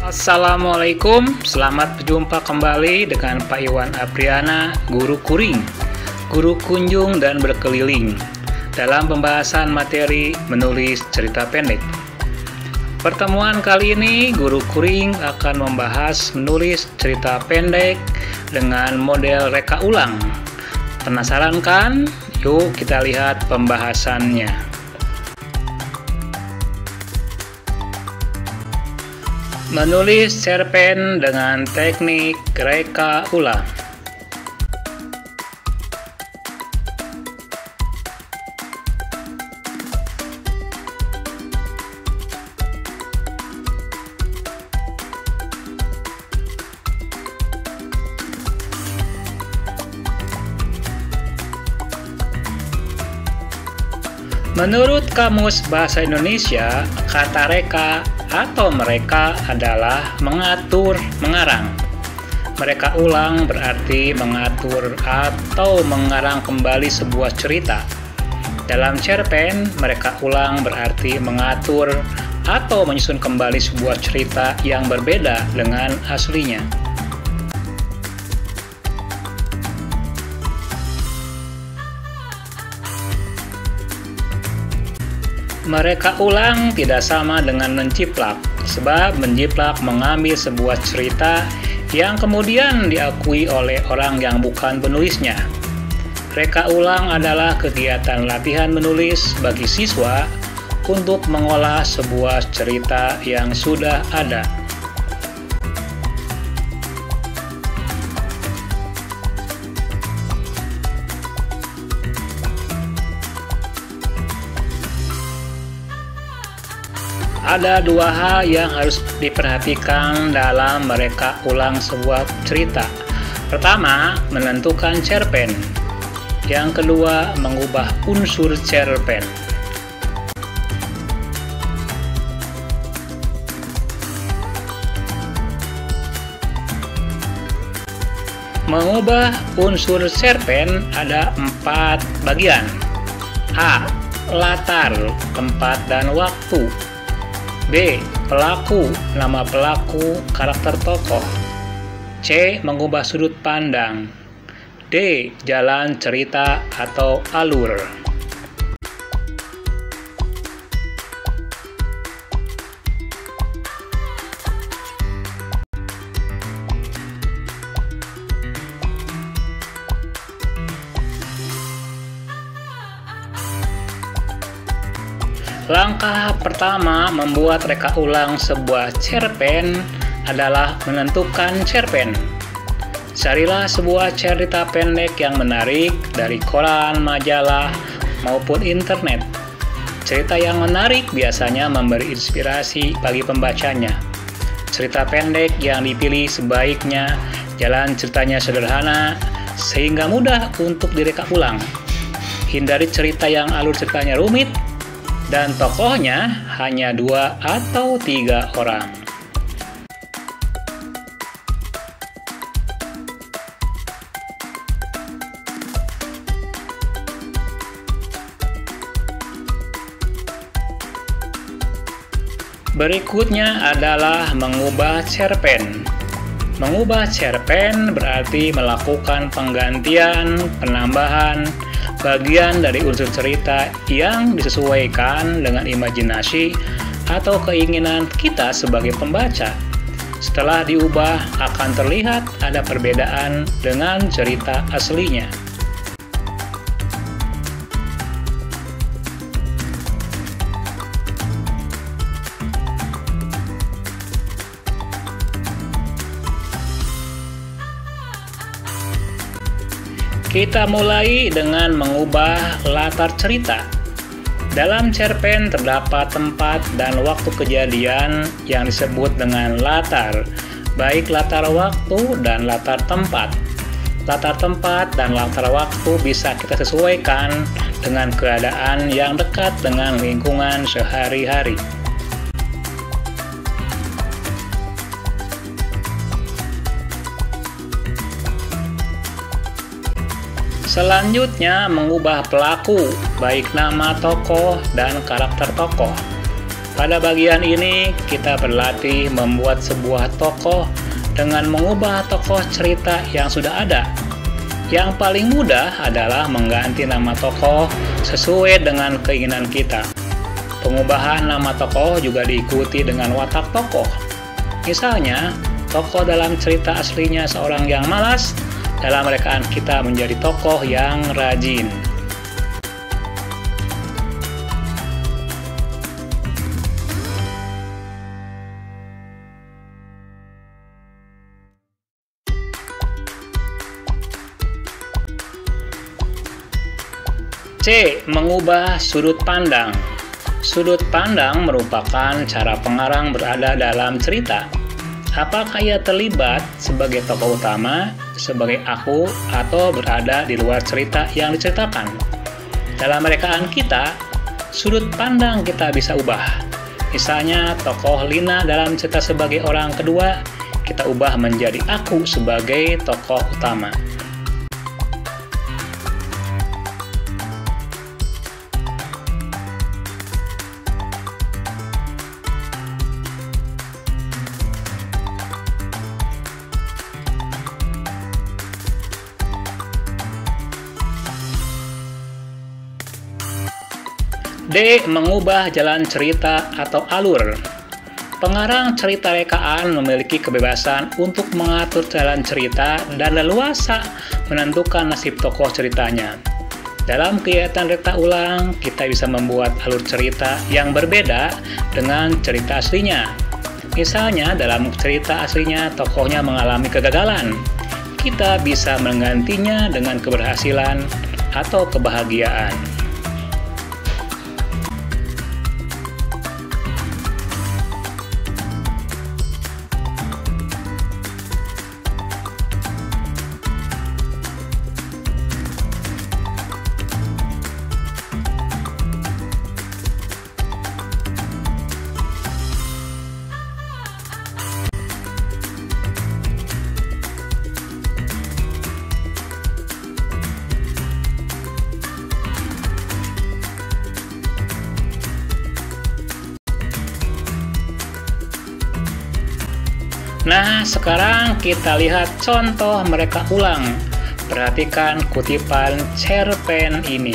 Assalamualaikum, selamat berjumpa kembali dengan Pak Iwan Apriana, Guru Kuring, Guru Kunjung dan Berkeliling, dalam pembahasan materi menulis cerita pendek. Pertemuan kali ini, Guru Kuring akan membahas menulis cerita pendek dengan model reka ulang. Penasaran kan? Yuk kita lihat pembahasannya. Menulis cerpen dengan teknik reka ulang. Menurut Kamus Bahasa Indonesia, kata reka atau mereka adalah mengatur, mengarang. Mereka ulang berarti mengatur atau mengarang kembali sebuah cerita. Dalam cerpen, mereka ulang berarti mengatur atau menyusun kembali sebuah cerita yang berbeda dengan aslinya. Mereka ulang tidak sama dengan menjiplak, sebab menjiplak mengambil sebuah cerita yang kemudian diakui oleh orang yang bukan penulisnya. Reka ulang adalah kegiatan latihan menulis bagi siswa untuk mengolah sebuah cerita yang sudah ada. Ada dua hal yang harus diperhatikan dalam mereka ulang sebuah cerita. Pertama, menentukan cerpen. Yang kedua, mengubah unsur cerpen. Mengubah unsur cerpen ada 4 bagian. A. Latar, tempat dan waktu. B. Pelaku, nama pelaku, karakter tokoh. C. Mengubah sudut pandang. D. Jalan cerita atau alur. Langkah pertama membuat reka ulang sebuah cerpen adalah menentukan cerpen. Carilah sebuah cerita pendek yang menarik dari koran, majalah, maupun internet. Cerita yang menarik biasanya memberi inspirasi bagi pembacanya. Cerita pendek yang dipilih sebaiknya jalan ceritanya sederhana sehingga mudah untuk direka ulang. Hindari cerita yang alur ceritanya rumit dan tokohnya hanya 2 atau 3 orang. Berikutnya adalah mengubah cerpen. Mengubah cerpen berarti melakukan penggantian, penambahan, bagian dari unsur cerita yang disesuaikan dengan imajinasi atau keinginan kita sebagai pembaca. Setelah diubah, akan terlihat ada perbedaan dengan cerita aslinya. Kita mulai dengan mengubah latar cerita. Dalam cerpen terdapat tempat dan waktu kejadian yang disebut dengan latar, baik latar waktu dan latar tempat. latar tempat dan latar waktu bisa kita sesuaikan dengan keadaan yang dekat dengan lingkungan sehari-hari. Selanjutnya, mengubah pelaku, baik nama tokoh dan karakter tokoh. Pada bagian ini, kita berlatih membuat sebuah tokoh dengan mengubah tokoh cerita yang sudah ada. Yang paling mudah adalah mengganti nama tokoh sesuai dengan keinginan kita. Pengubahan nama tokoh juga diikuti dengan watak tokoh. Misalnya, tokoh dalam cerita aslinya seorang yang malas, dalam rekaan kita menjadi tokoh yang rajin. C. Mengubah sudut pandang. Sudut pandang merupakan cara pengarang berada dalam cerita. Apakah ia terlibat sebagai tokoh utama, sebagai aku, atau berada di luar cerita yang diceritakan? Dalam rekaan kita, sudut pandang kita bisa ubah. Misalnya, tokoh Lina dalam cerita sebagai orang kedua, kita ubah menjadi aku sebagai tokoh utama. D. Mengubah jalan cerita atau alur. Pengarang cerita rekaan memiliki kebebasan untuk mengatur jalan cerita dan leluasa menentukan nasib tokoh ceritanya. Dalam kegiatan reka ulang, kita bisa membuat alur cerita yang berbeda dengan cerita aslinya. Misalnya, dalam cerita aslinya tokohnya mengalami kegagalan. Kita bisa menggantinya dengan keberhasilan atau kebahagiaan. Nah, sekarang kita lihat contoh mereka ulang. Perhatikan kutipan cerpen ini.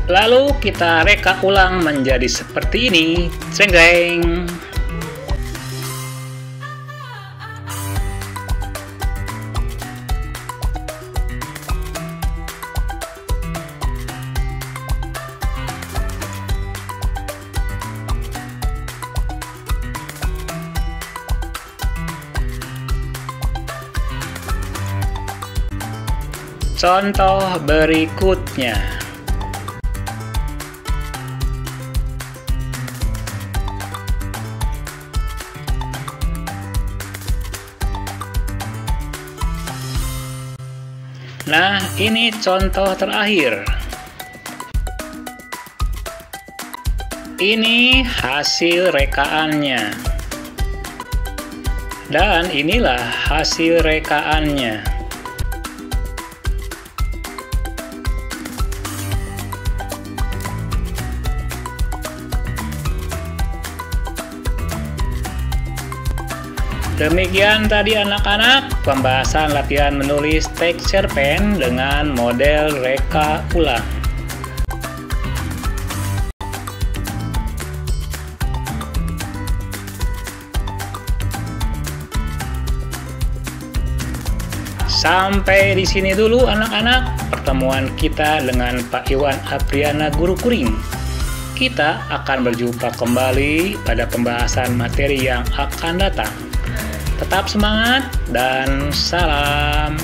Lalu kita reka ulang menjadi seperti ini. Jreng-jreng. Contoh berikutnya. Nah, ini contoh terakhir. Ini hasil rekaannya. Dan inilah hasil rekaannya. Demikian tadi anak-anak pembahasan latihan menulis teks cerpen dengan model reka ulang. Sampai di sini dulu anak-anak pertemuan kita dengan Pak Iwan Apriana Guru Kuring. Kita akan berjumpa kembali pada pembahasan materi yang akan datang. Tetap semangat dan salam.